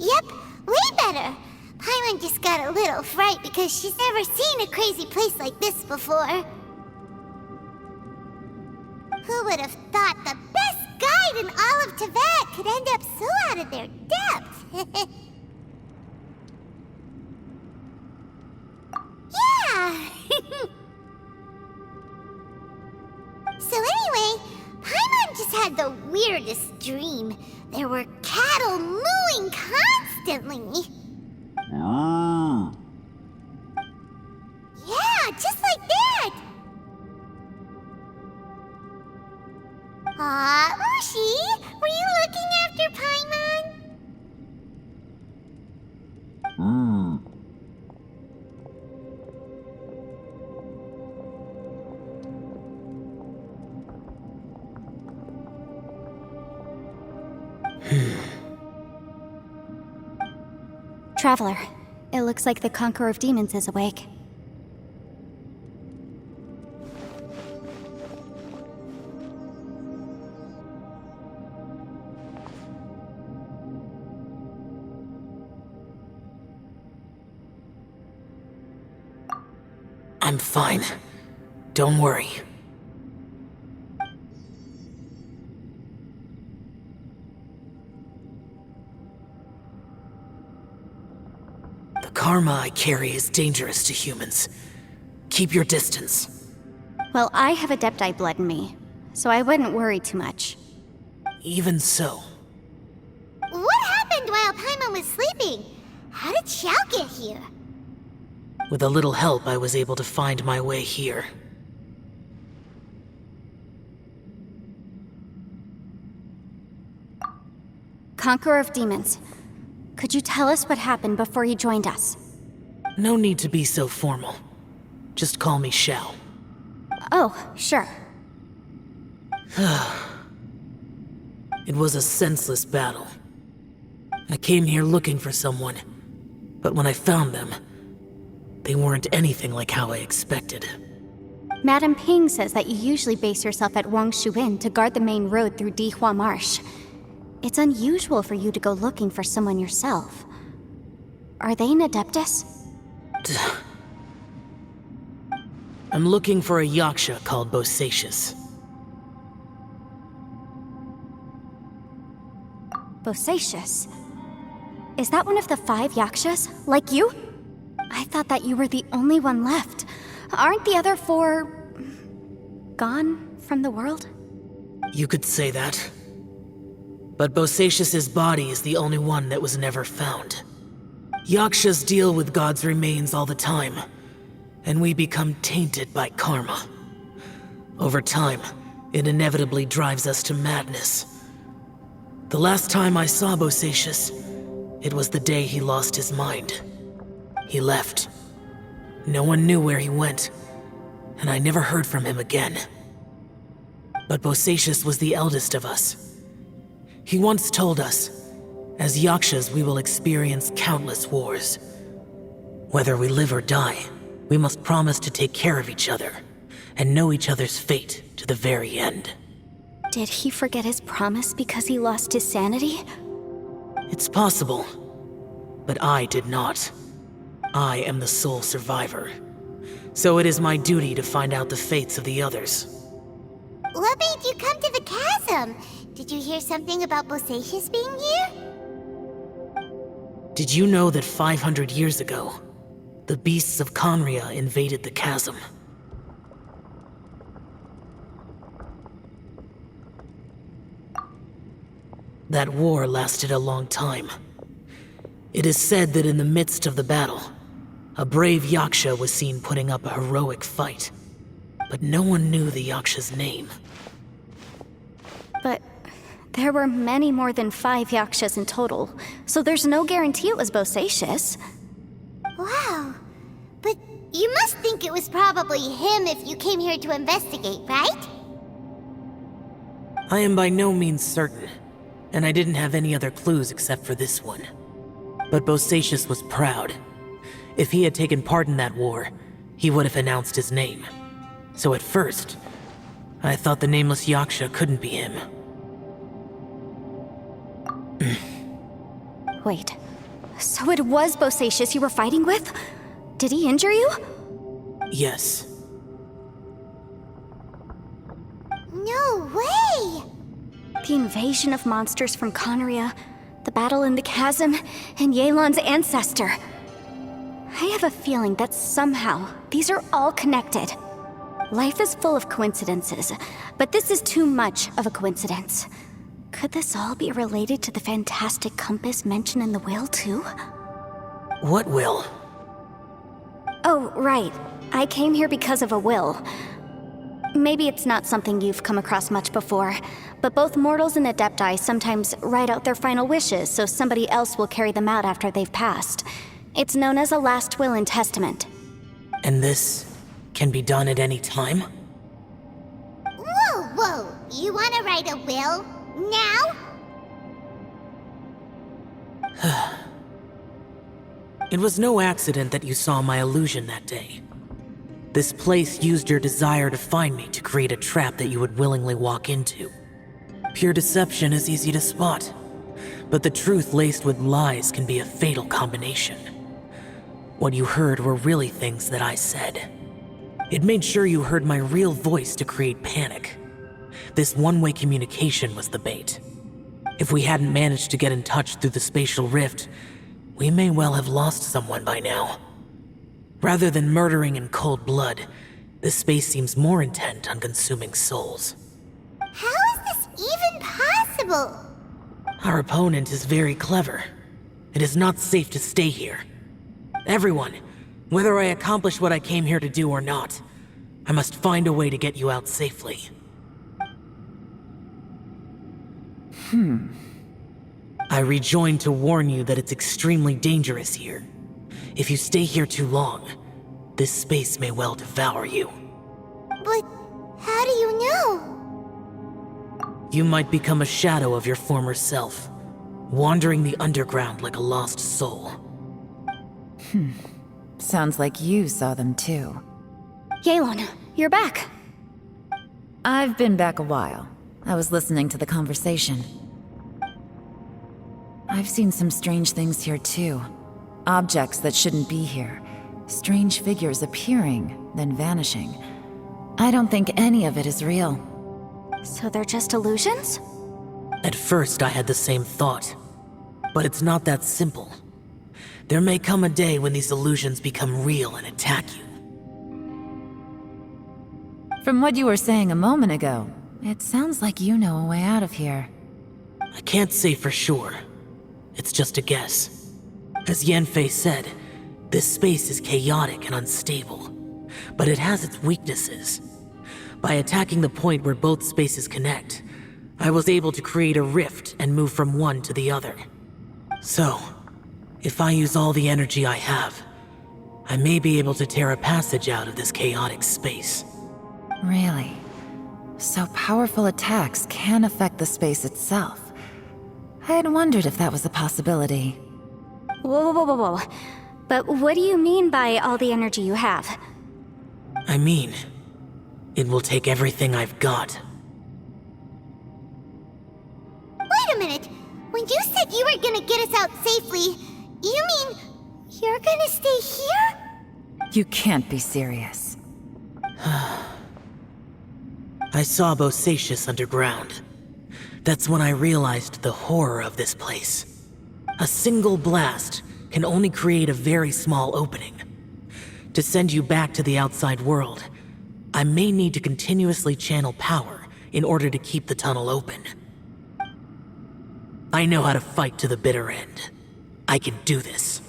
Yep, way better. Paimon just got a little fright because she's never seen a crazy place like this before. Who would have thought the best guide in all of Tibet could end up so out of their depth? Yeah! So anyway, Paimon just had the weirdest dream. There were cattle mooing constantly. Ah. Yeah, just like that! Aw, Ushi, were you looking after Paimon? Hmm. Traveler, it looks like the Conqueror of Demons is awake. I'm fine. Don't worry. The karma I carry is dangerous to humans. Keep your distance. Well, I have Adepti blood in me, so I wouldn't worry too much. Even so, What happened while Paimon was sleeping? How did Xiao get here? with a little help, I was able to find my way here. Conqueror of Demons, could you tell us what happened before you joined us? No need to be so formal. Just call me Xiao. Oh, sure. It was a senseless battle. I came here looking for someone, but when I found them, they weren't anything like how I expected. Madame Ping says that you usually base yourself at Wangshu Inn to guard the main road through Dihua Marsh. It's unusual for you to go looking for someone yourself. Are they an Adeptus? I'm looking for a yaksha called Bosacius. Bosacius? Is that one of the 5 yakshas, like you? I thought that you were the only one left. Aren't the other 4... gone from the world? You could say that. But Bosacius's body is the only one that was never found. Yakshas deal with God's remains all the time, and we become tainted by karma. Over time, it inevitably drives us to madness. The last time I saw Bosacius, it was the day he lost his mind. He left. No one knew where he went, and I never heard from him again. But Bosacius was the eldest of us. He once told us, as yakshas we will experience countless wars. Whether we live or die, we must promise to take care of each other, and know each other's fate to the very end. Did he forget his promise because he lost his sanity? It's possible, but I did not. I am the sole survivor. So it is my duty to find out the fates of the others. What made you come to the chasm? Did you hear something about Bosacius being here? Did you know that 500 years ago, the beasts of Conria invaded the chasm? That war lasted a long time. It is said that in the midst of the battle, a brave yaksha was seen putting up a heroic fight. But no one knew the yaksha's name. But there were many more than 5 yakshas in total, so there's no guarantee it was Bosacius. Wow. But you must think it was probably him if you came here to investigate, right? I am by no means certain, and I didn't have any other clues except for this one. But Bosacius was proud. If he had taken part in that war, he would have announced his name. So at first, I thought the nameless yaksha couldn't be him. Wait, So it was Bosacius you were fighting with? Did he injure you? Yes. No way! The invasion of monsters from Conria, the battle in the chasm, and Yelan's ancestor. I have a feeling that somehow these are all connected. Life is full of coincidences, but this is too much of a coincidence. Could this all be related to the fantastic compass mentioned in the will, too? What will? Oh, right. I came here because of a will. Maybe it's not something you've come across much before, but both mortals and adepti sometimes write out their final wishes so somebody else will carry them out after they've passed. It's known as a last will and testament. And this can be done at any time? Whoa, whoa! You wanna write a will? Now? It was no accident that you saw my illusion that day. This place used your desire to find me to create a trap that you would willingly walk into. Pure deception is easy to spot, but the truth laced with lies can be a fatal combination. What you heard were really things that I said. It made sure you heard my real voice to create panic. This one-way communication was the bait. If we hadn't managed to get in touch through the spatial rift, we may well have lost someone by now. Rather than murdering in cold blood, this space seems more intent on consuming souls. How is this even possible? Our opponent is very clever. It is not safe to stay here. Everyone, whether I accomplish what I came here to do or not, I must find a way to get you out safely. I rejoined to warn you that it's extremely dangerous here. If you stay here too long, this space may well devour you. But how do you know? You might become a shadow of your former self, wandering the underground like a lost soul. Sounds like you saw them too. Yelan, you're back. I've been back a while. I was listening to the conversation. I've seen some strange things here too. Objects that shouldn't be here. Strange figures appearing, then vanishing. I don't think any of it is real. So they're just illusions? At first, I had the same thought. But it's not that simple. There may come a day when these illusions become real and attack you. From what you were saying a moment ago, it sounds like you know a way out of here. I can't say for sure. It's just a guess. As Yanfei said, this space is chaotic and unstable, but it has its weaknesses. By attacking the point where both spaces connect, I was able to create a rift and move from one to the other. So, if I use all the energy I have, I may be able to tear a passage out of this chaotic space. Really? So powerful attacks can affect the space itself. I had wondered if that was a possibility. Whoa, whoa, whoa, whoa. But what do you mean by all the energy you have? I mean, it will take everything I've got. Wait a minute! When you said you were gonna get us out safely, you mean you're gonna stay here? You can't be serious. I saw Bosacius underground. That's when I realized the horror of this place. A single blast can only create a very small opening. To send you back to the outside world, I may need to continuously channel power in order to keep the tunnel open. I know how to fight to the bitter end. I can do this.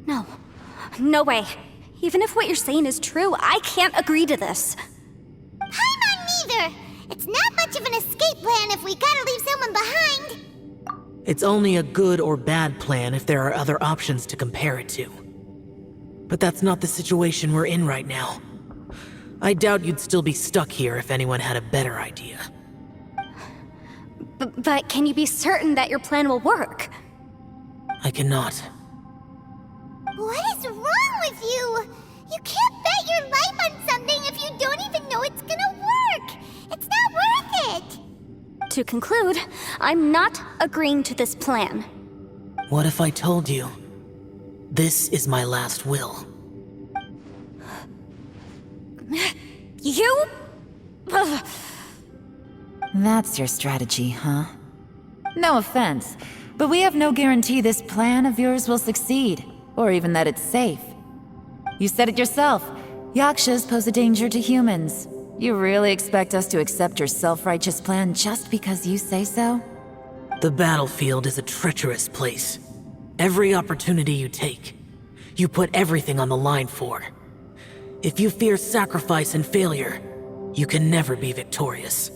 No. No way. Even if what you're saying is true, I can't agree to this. I'm on neither! It's not much of an escape plan if we gotta leave someone behind! It's only a good or bad plan if there are other options to compare it to. But that's not the situation we're in right now. I doubt you'd still be stuck here if anyone had a better idea. But can you be certain that your plan will work? I cannot. What is wrong with you? You can't bet your life on something if you don't even know it's gonna work! It's not worth it! To conclude, I'm not agreeing to this plan. What if I told you, this is my last will? You? That's your strategy, huh? No offense, but we have no guarantee this plan of yours will succeed, or even that it's safe. You said it yourself. Yakshas pose a danger to humans. You really expect us to accept your self-righteous plan just because you say so? The battlefield is a treacherous place. Every opportunity you take, you put everything on the line for. If you fear sacrifice and failure, you can never be victorious.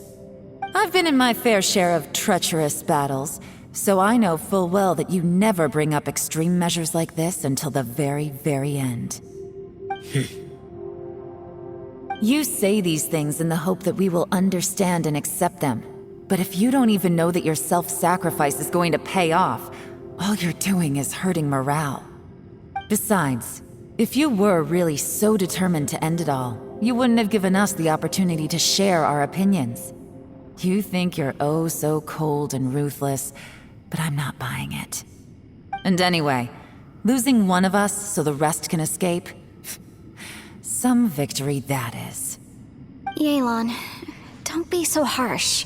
I've been in my fair share of treacherous battles, so I know full well that you never bring up extreme measures like this until the very, very end. You say these things in the hope that we will understand and accept them. But if you don't even know that your self-sacrifice is going to pay off, all you're doing is hurting morale. Besides, if you were really so determined to end it all, you wouldn't have given us the opportunity to share our opinions. You think you're oh so cold and ruthless, but I'm not buying it. And anyway, losing one of us so the rest can escape? Some victory that is. Yelan, don't be so harsh.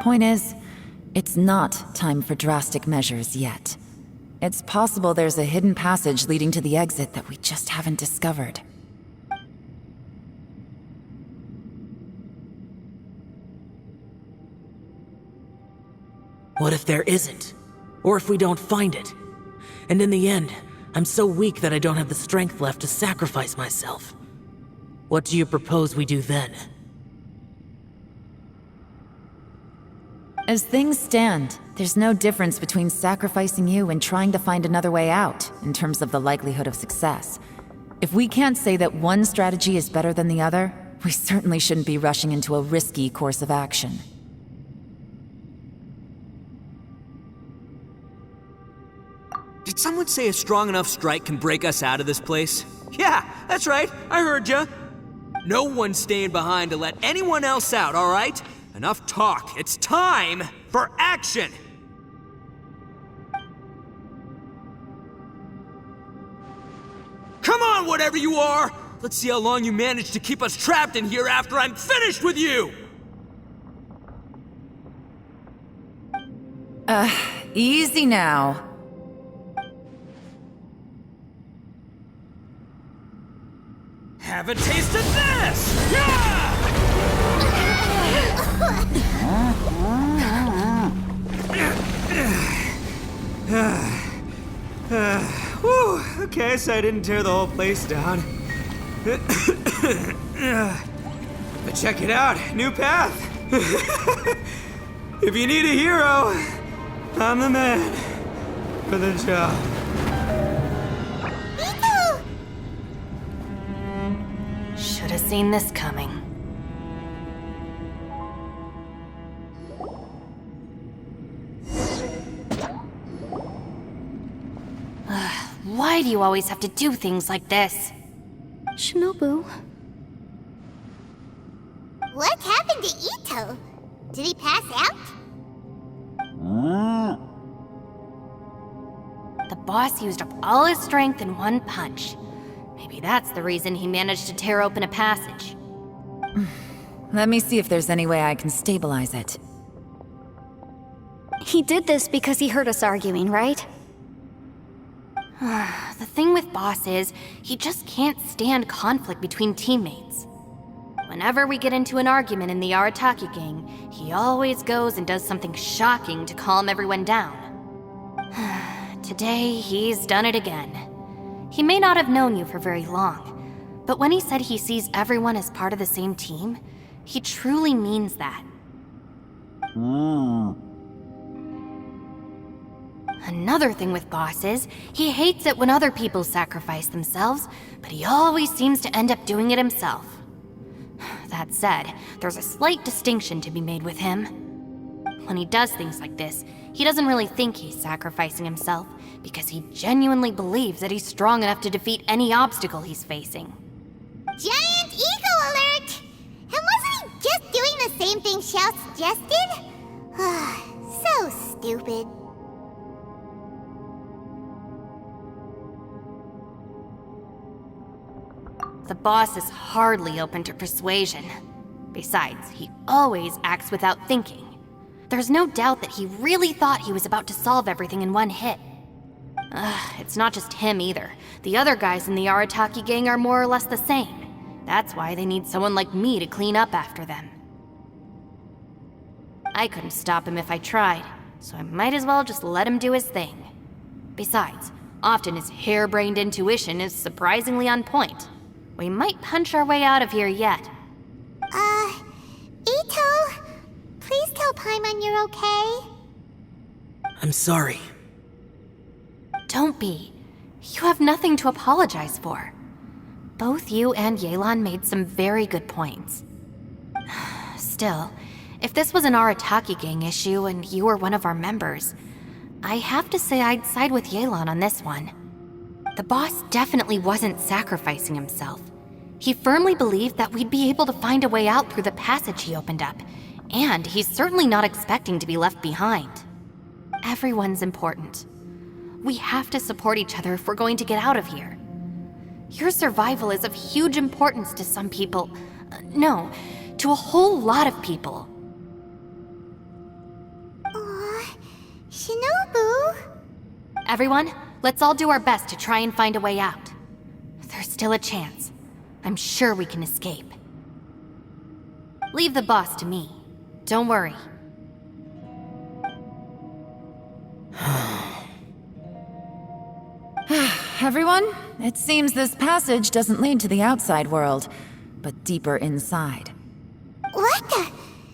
Point is, it's not time for drastic measures yet. It's possible there's a hidden passage leading to the exit that we just haven't discovered. What if there isn't? Or if we don't find it? And in the end, I'm so weak that I don't have the strength left to sacrifice myself. What do you propose we do then? As things stand, there's no difference between sacrificing you and trying to find another way out, in terms of the likelihood of success. If we can't say that one strategy is better than the other, we certainly shouldn't be rushing into a risky course of action. Did someone say a strong enough strike can break us out of this place? Yeah, that's right, I heard ya. No one's staying behind to let anyone else out, all right? Enough talk. It's time for action! Come on, whatever you are! Let's see how long you manage to keep us trapped in here after I'm finished with you! Easy now. Have a taste of this! Yeah! Whew, okay, so I didn't tear the whole place down. But check it out, new path. If you need a hero, I'm the man for the job. Should have seen this coming. Why do you always have to do things like this? Shinobu. What happened to Ito? Did he pass out? The boss used up all his strength in one punch. Maybe that's the reason he managed to tear open a passage. Let me see if there's any way I can stabilize it. He did this because he heard us arguing, right? The thing with Boss is, he just can't stand conflict between teammates. Whenever we get into an argument in the Arataki gang, he always goes and does something shocking to calm everyone down. Today, he's done it again. He may not have known you for very long, but when he said he sees everyone as part of the same team, he truly means that. Another thing with Boss is, he hates it when other people sacrifice themselves, but he always seems to end up doing it himself. That said, there's a slight distinction to be made with him. When he does things like this, he doesn't really think he's sacrificing himself, because he genuinely believes that he's strong enough to defeat any obstacle he's facing. Giant ego alert! And wasn't he just doing the same thing Xiao suggested? So stupid. The boss is hardly open to persuasion. Besides, he always acts without thinking. There's no doubt that he really thought he was about to solve everything in one hit. It's not just him either. The other guys in the Arataki gang are more or less the same. That's why they need someone like me to clean up after them. I couldn't stop him if I tried, so I might as well just let him do his thing. Besides, often his harebrained intuition is surprisingly on point. We might punch our way out of here yet. Ito, please tell Paimon you're okay. I'm sorry. Don't be. You have nothing to apologize for. Both you and Yelan made some very good points. Still, if this was an Arataki gang issue and you were one of our members, I have to say I'd side with Yelan on this one. The boss definitely wasn't sacrificing himself. He firmly believed that we'd be able to find a way out through the passage he opened up, and he's certainly not expecting to be left behind. Everyone's important. We have to support each other if we're going to get out of here. Your survival is of huge importance to some people. No, to a whole lot of people. Aw, Shinobu. Everyone, let's all do our best to try and find a way out. There's still a chance. I'm sure we can escape. Leave the boss to me. Don't worry. Everyone, it seems this passage doesn't lead to the outside world, but deeper inside. What the?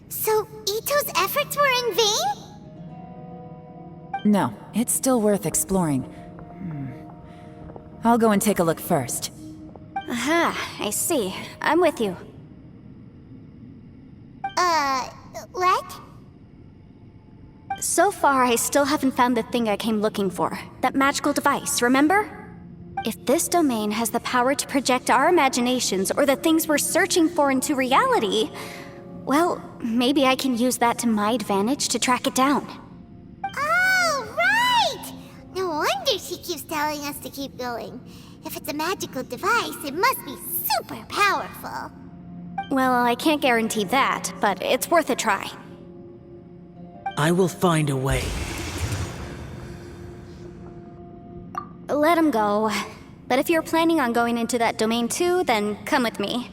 So Ito's efforts were in vain? No, it's still worth exploring. I'll go and take a look first. Aha, I see. I'm with you. What? So far, I still haven't found the thing I came looking for. That magical device, remember? If this domain has the power to project our imaginations or the things we're searching for into reality, well, maybe I can use that to my advantage to track it down. Oh, right! No wonder she keeps telling us to keep going. If it's a magical device, it must be super powerful. Well, I can't guarantee that, but it's worth a try. I will find a way. Let him go. But if you're planning on going into that domain too, then come with me.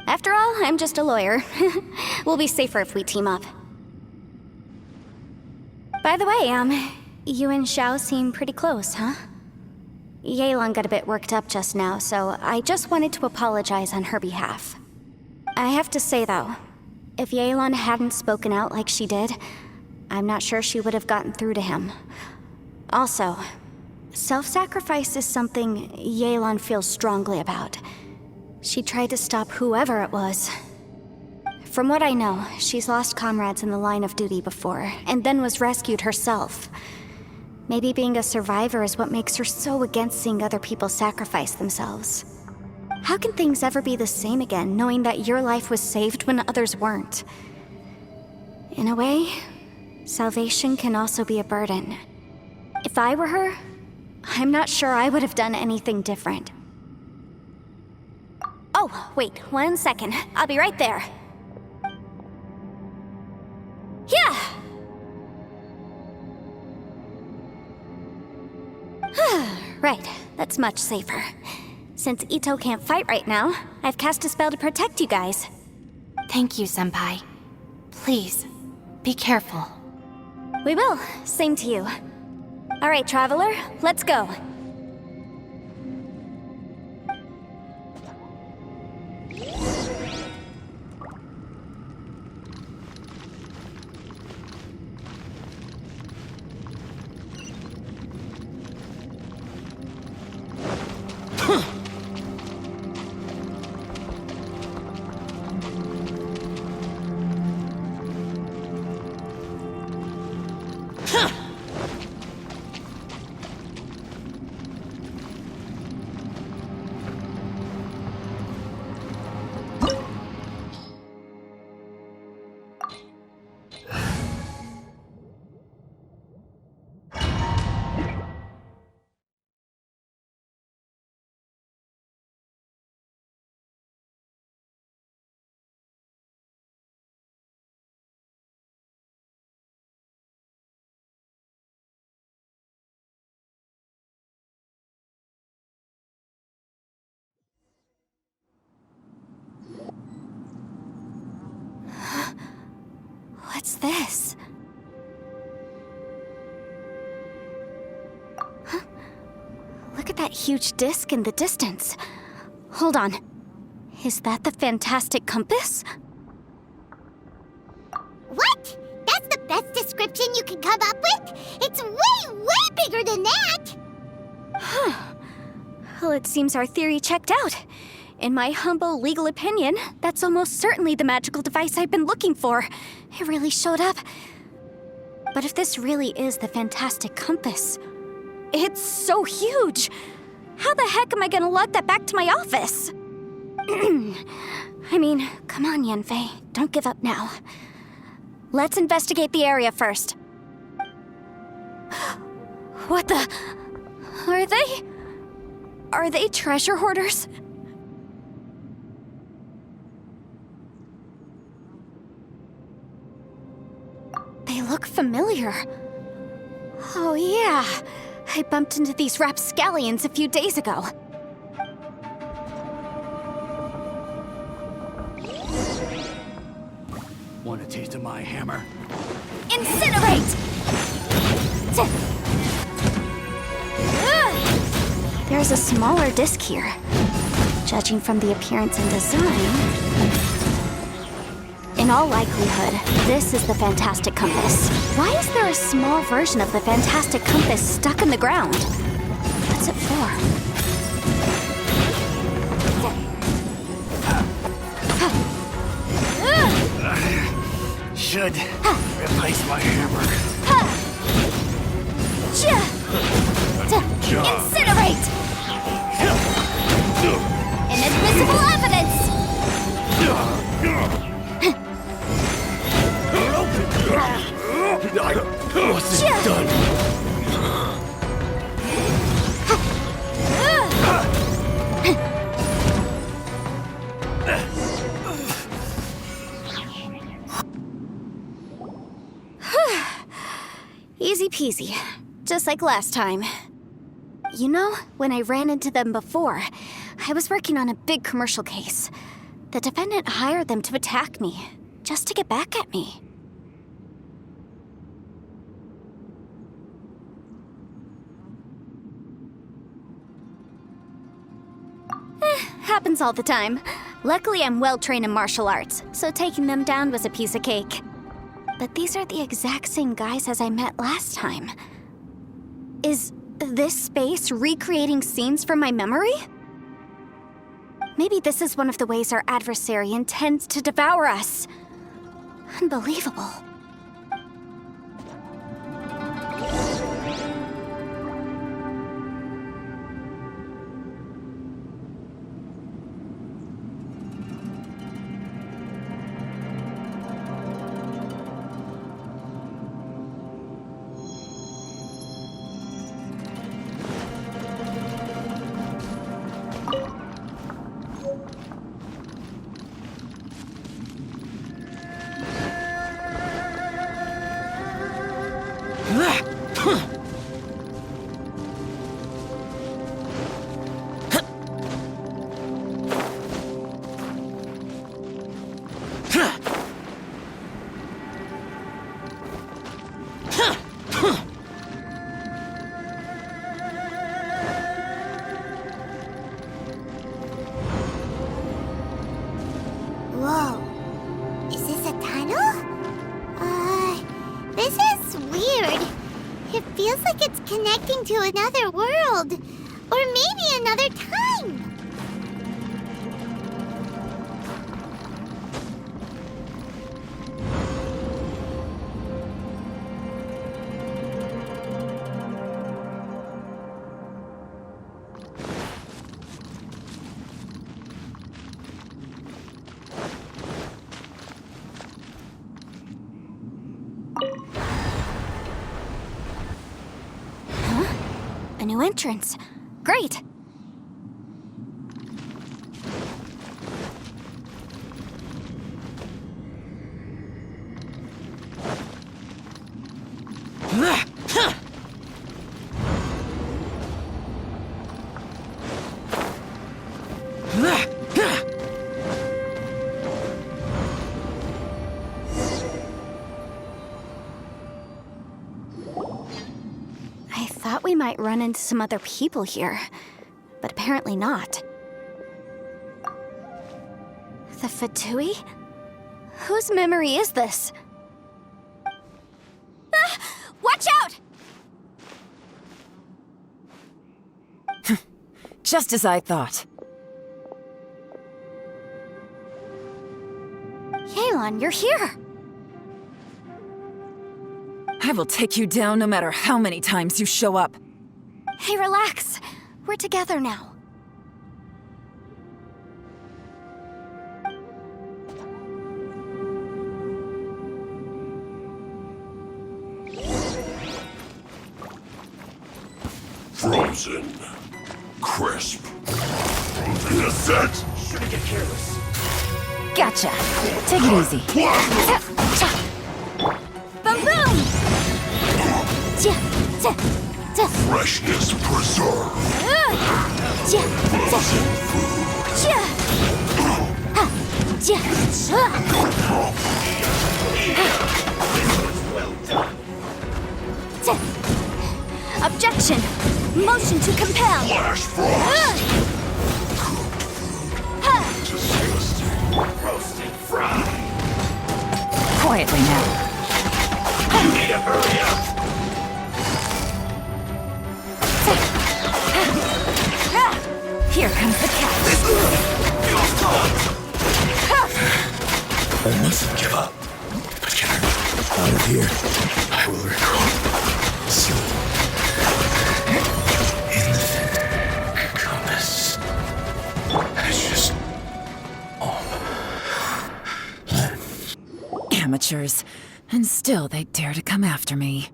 After all, I'm just a lawyer. We'll be safer if we team up. By the way, you and Xiao seem pretty close, huh? Yelan got a bit worked up just now, so I just wanted to apologize on her behalf. I have to say though, if Yelan hadn't spoken out like she did, I'm not sure she would have gotten through to him. Also, self-sacrifice is something Yelan feels strongly about. She tried to stop whoever it was. From what I know, she's lost comrades in the line of duty before, and then was rescued herself. Maybe being a survivor is what makes her so against seeing other people sacrifice themselves. How can things ever be the same again, knowing that your life was saved when others weren't? In a way, salvation can also be a burden. If I were her, I'm not sure I would have done anything different. Oh, wait, 1 second. I'll be right there. Yeah! Right, that's much safer. Since Ito can't fight right now, I've cast a spell to protect you guys. Thank you, Senpai. Please, be careful. We will. Same to you. All right, Traveler, let's go. What's this? Huh? Look at that huge disc in the distance. Hold on. Is that the fantastic compass? What? That's the best description you can come up with? It's way, way bigger than that! Well, it seems our theory checked out. In my humble legal opinion, that's almost certainly the magical device I've been looking for. It really showed up. But if this really is the fantastic compass, it's so huge! How the heck am I gonna lug that back to my office? I mean, come on, Yanfei. Don't give up now. Let's investigate the area first. What the... Are they treasure hoarders? They look familiar. Oh yeah, I bumped into these rapscallions a few days ago. Want a taste of my hammer? Incinerate! There's a smaller disc here. Judging from the appearance and design... In all likelihood, this is the fantastic compass. Why is there a small version of the fantastic compass stuck in the ground? What's it for? Should replace my hammer. Incinerate! Inadmissible evidence! I wasn't done. Easy peasy. Just like last time. You know, when I ran into them before, I was working on a big commercial case. The defendant hired them to attack me, just to get back at me. Happens all the time. Luckily, I'm well trained in martial arts, so taking them down was a piece of cake. But these are the exact same guys as I met last time. Is this space recreating scenes from my memory? Maybe this is one of the ways our adversary intends to devour us. Unbelievable. Whoa. Is this a tunnel? This is weird. It feels like it's connecting to another world. Or maybe another time. A new entrance. Great! thought we might run into some other people here, but apparently not. The Fatui? Whose memory is this? Ah! Watch out! Just as I thought. Yelan, you're here! I will take you down no matter how many times you show up. Hey, relax. We're together now. Frozen. Crisp. Innocent. Shouldn't get careless. Gotcha. Take it easy. Boom boom! Ja, ja, ja. Freshness preserved. Ja, ja. Ja. Ha, ja. Ja. Objection! Motion to compel! Flash frost. Roasted fried. Quietly now. You need to hurry up. Here comes the cat. I mustn't give up. But get her out of here. I will recall. Soon. In the compass. It's just... Amateurs. And still they dare to come after me.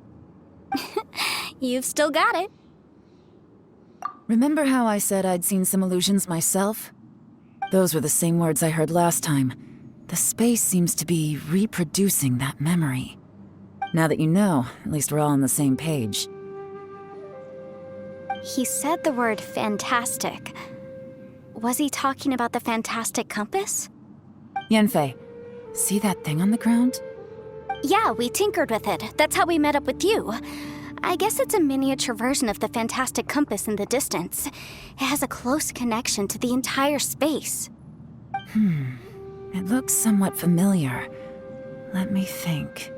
You've still got it. Remember how I said I'd seen some illusions myself? Those were the same words I heard last time. The space seems to be reproducing that memory. Now that you know, at least we're all on the same page. He said the word fantastic. Was he talking about the fantastic compass? Yanfei, see that thing on the ground? Yeah, we tinkered with it. That's how we met up with you. I guess it's a miniature version of the fantastic compass in the distance. It has a close connection to the entire space. It looks somewhat familiar. Let me think.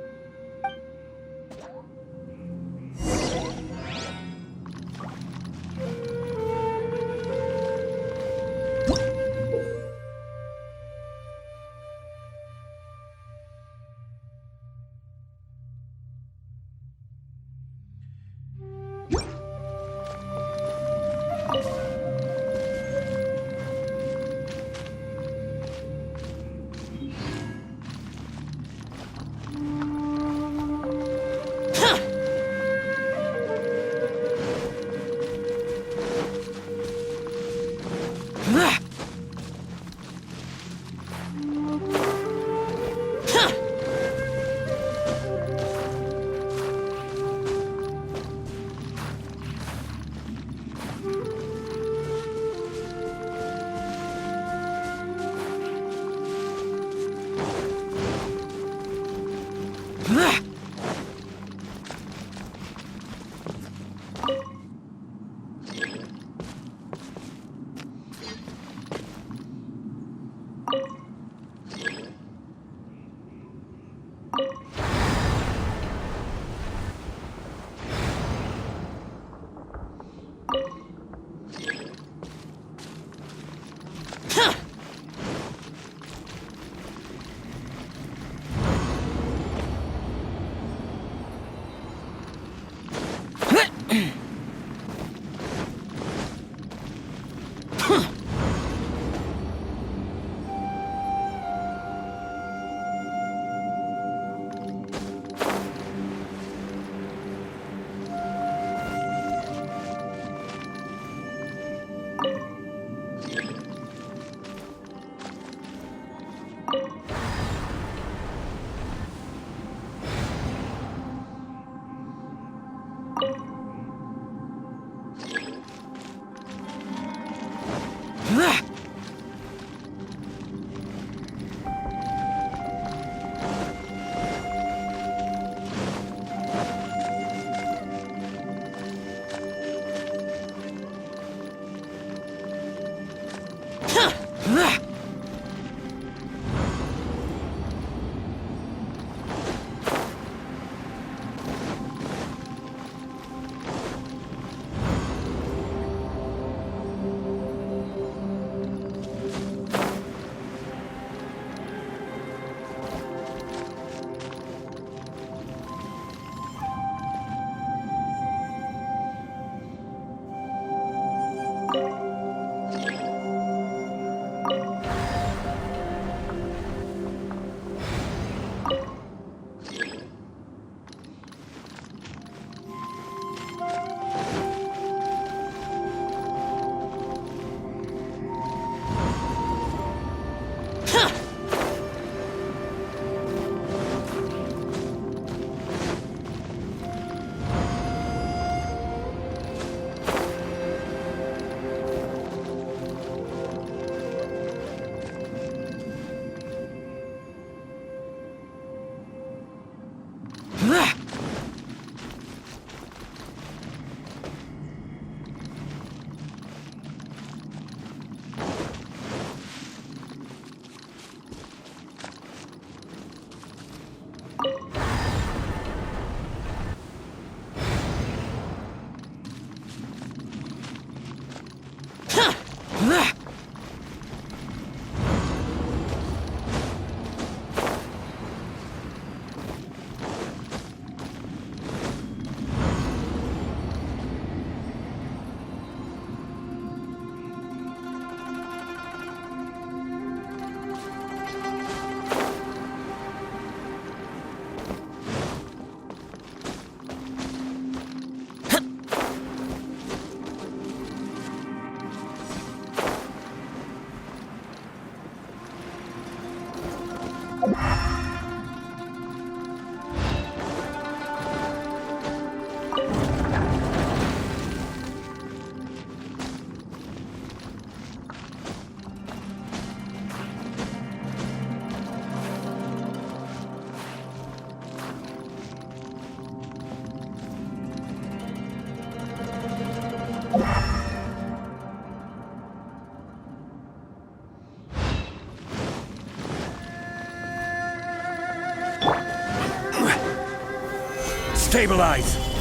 Stabilize!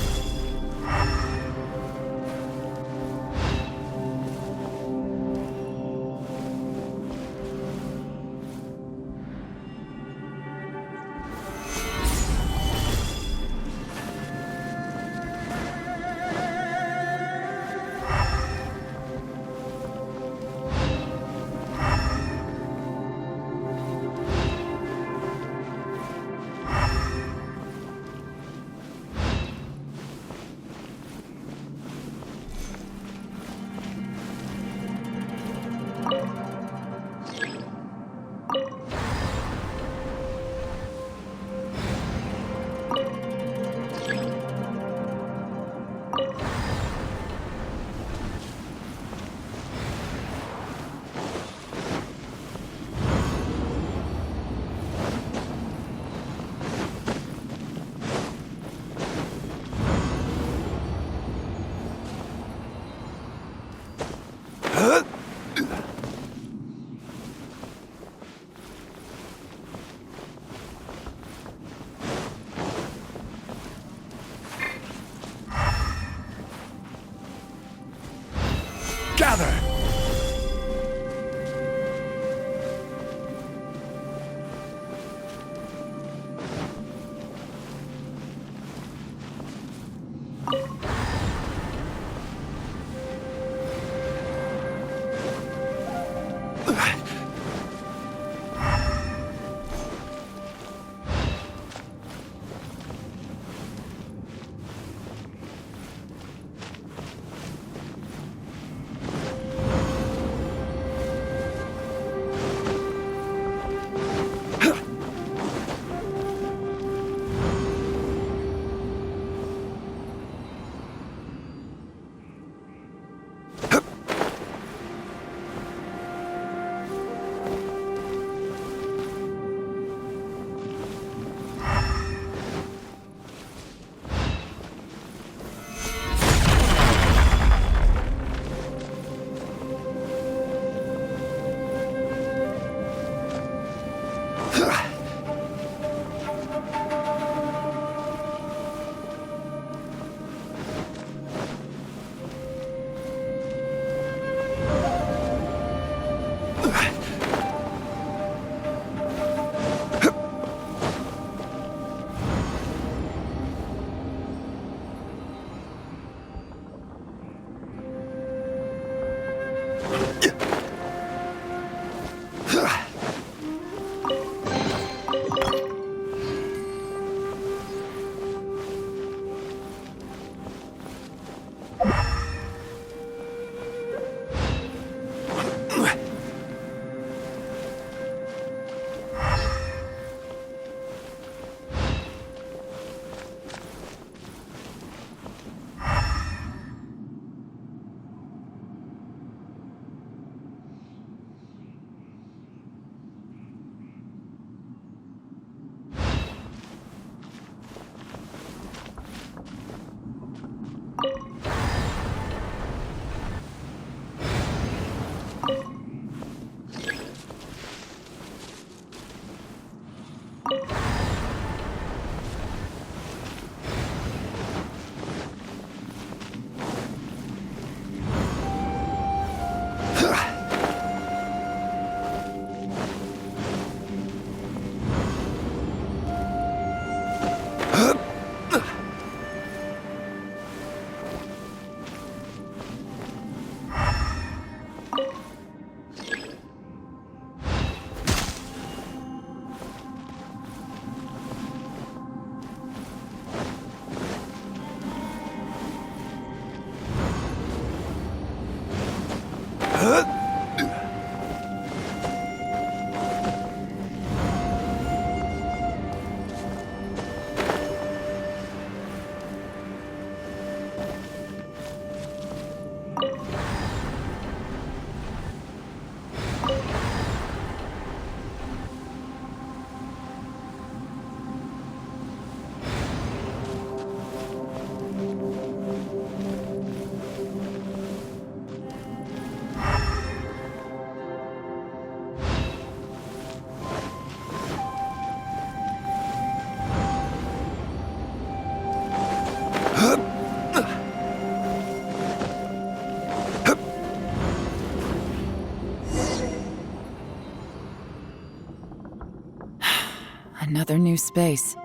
Another new space.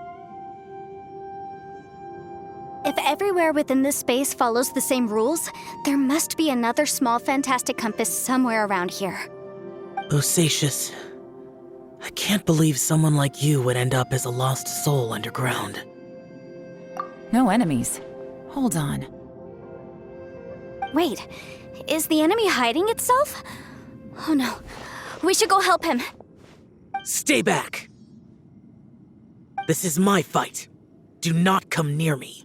If everywhere within this space follows the same rules, there must be another small fantastic compass somewhere around here. Bosacius, I can't believe someone like you would end up as a lost soul underground. No enemies. Hold on. Wait, is the enemy hiding itself? Oh no, we should go help him. Stay back! This is my fight. Do not come near me.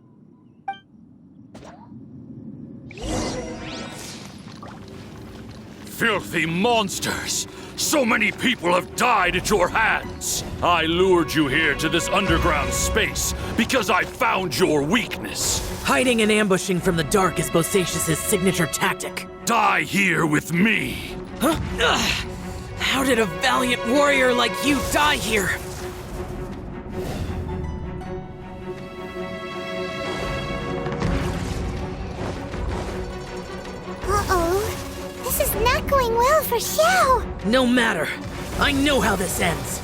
Filthy monsters! So many people have died at your hands! I lured you here to this underground space because I found your weakness. Hiding and ambushing from the dark is Bosacius' signature tactic. Die here with me! Huh? Ugh. How did a valiant warrior like you die here? Uh-oh. This is not going well for Xiao. No matter. I know how this ends.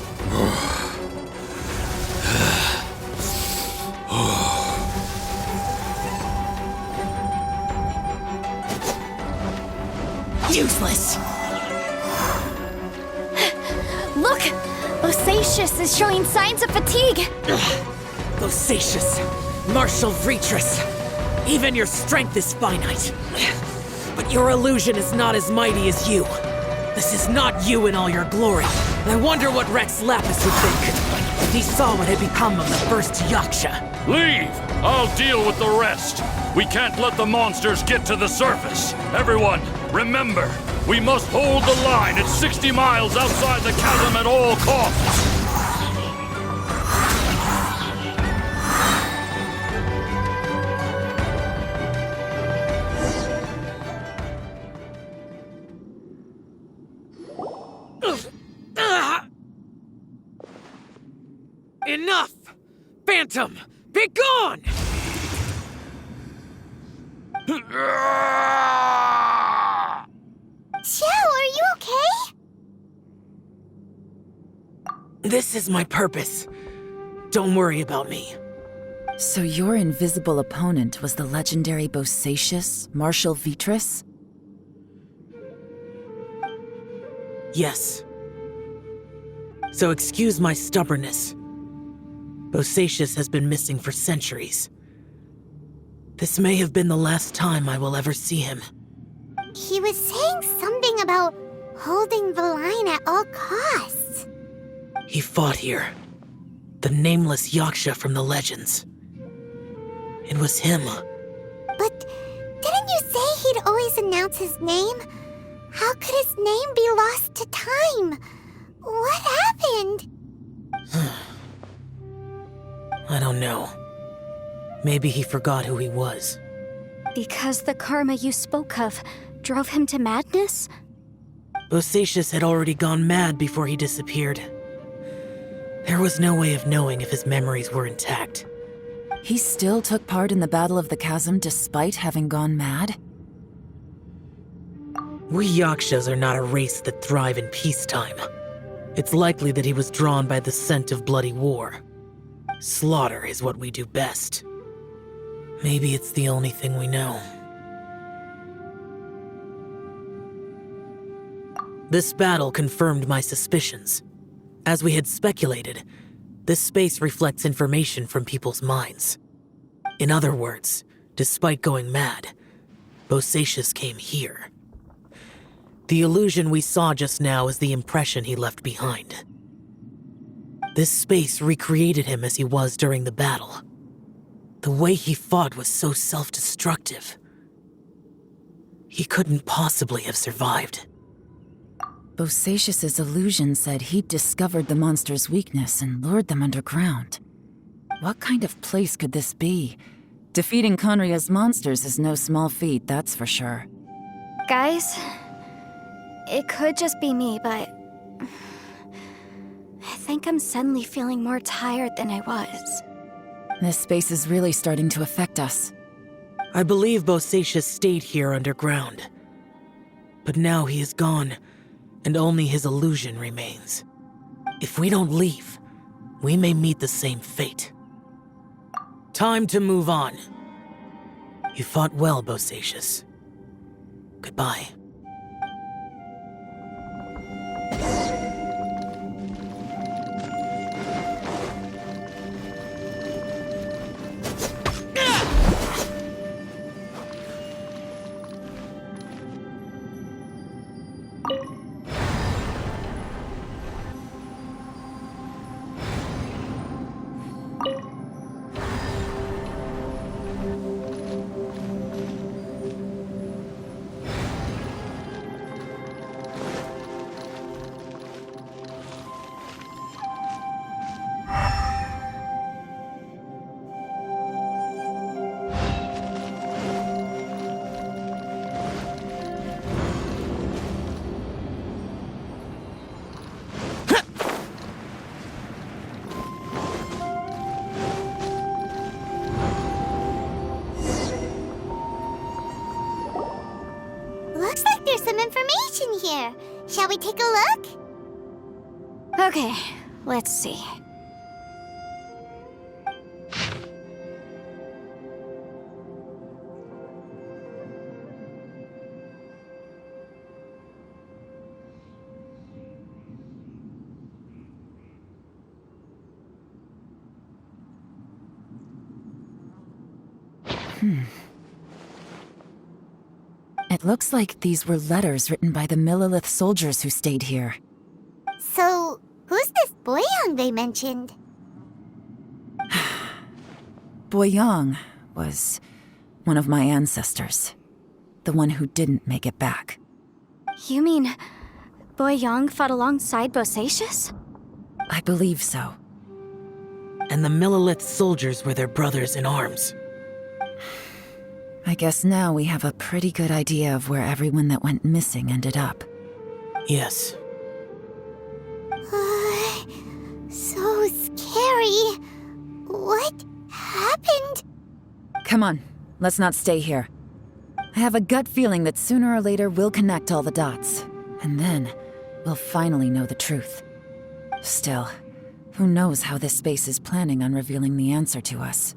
Useless. Look! Bosacius is showing signs of fatigue! Bosacius, martial Vitris. Even your strength is finite. But your illusion is not as mighty as you. This is not you in all your glory. I wonder what Rex Lapis would think if he saw what had become of the first Yaksha. Leave! I'll deal with the rest. We can't let the monsters get to the surface. Everyone, remember, we must hold the line at 60 miles outside the chasm at all costs. Enough! Phantom, be gone! Xiao, are you okay? This is my purpose. Don't worry about me. So your invisible opponent was the legendary Bosacius, Martial Vitris? Yes. So excuse my stubbornness. Bosacius has been missing for centuries. This may have been the last time I will ever see him. He was saying something about holding the line at all costs. He fought here. The nameless Yaksha from the legends. It was him. But didn't you say he'd always announce his name? How could his name be lost to time? What happened? I don't know. Maybe he forgot who he was. Because the karma you spoke of drove him to madness? Bosacius had already gone mad before he disappeared. There was no way of knowing if his memories were intact. He still took part in the Battle of the Chasm despite having gone mad? We Yakshas are not a race that thrive in peacetime. It's likely that he was drawn by the scent of bloody war. Slaughter is what we do best. Maybe it's the only thing we know. This battle confirmed my suspicions. As we had speculated, this space reflects information from people's minds. In other words, despite going mad, Bosacius came here. The illusion we saw just now is the impression he left behind. This space recreated him as he was during the battle. The way he fought was so self-destructive. He couldn't possibly have survived. Bosacius's illusion said he'd discovered the monster's weakness and lured them underground. What kind of place could this be? Defeating Conria's monsters is no small feat, that's for sure. Guys, it could just be me, but I think I'm suddenly feeling more tired than I was. This space is really starting to affect us. I believe Bosacius stayed here underground. But now he is gone, and only his illusion remains. If we don't leave, we may meet the same fate. Time to move on. You fought well, Bosacius. Goodbye. Looks like there's some information here. Shall we take a look? Okay, let's see. It looks like these were letters written by the Millilith soldiers who stayed here. So, who's this Boyang they mentioned? Boyang was one of my ancestors. The one who didn't make it back. You mean Boyang fought alongside Bosacius? I believe so. And the Millilith soldiers were their brothers in arms. I guess now we have a pretty good idea of where everyone that went missing ended up. Yes. So scary. What happened? Come on, let's not stay here. I have a gut feeling that sooner or later we'll connect all the dots. And then, we'll finally know the truth. Still, who knows how this space is planning on revealing the answer to us.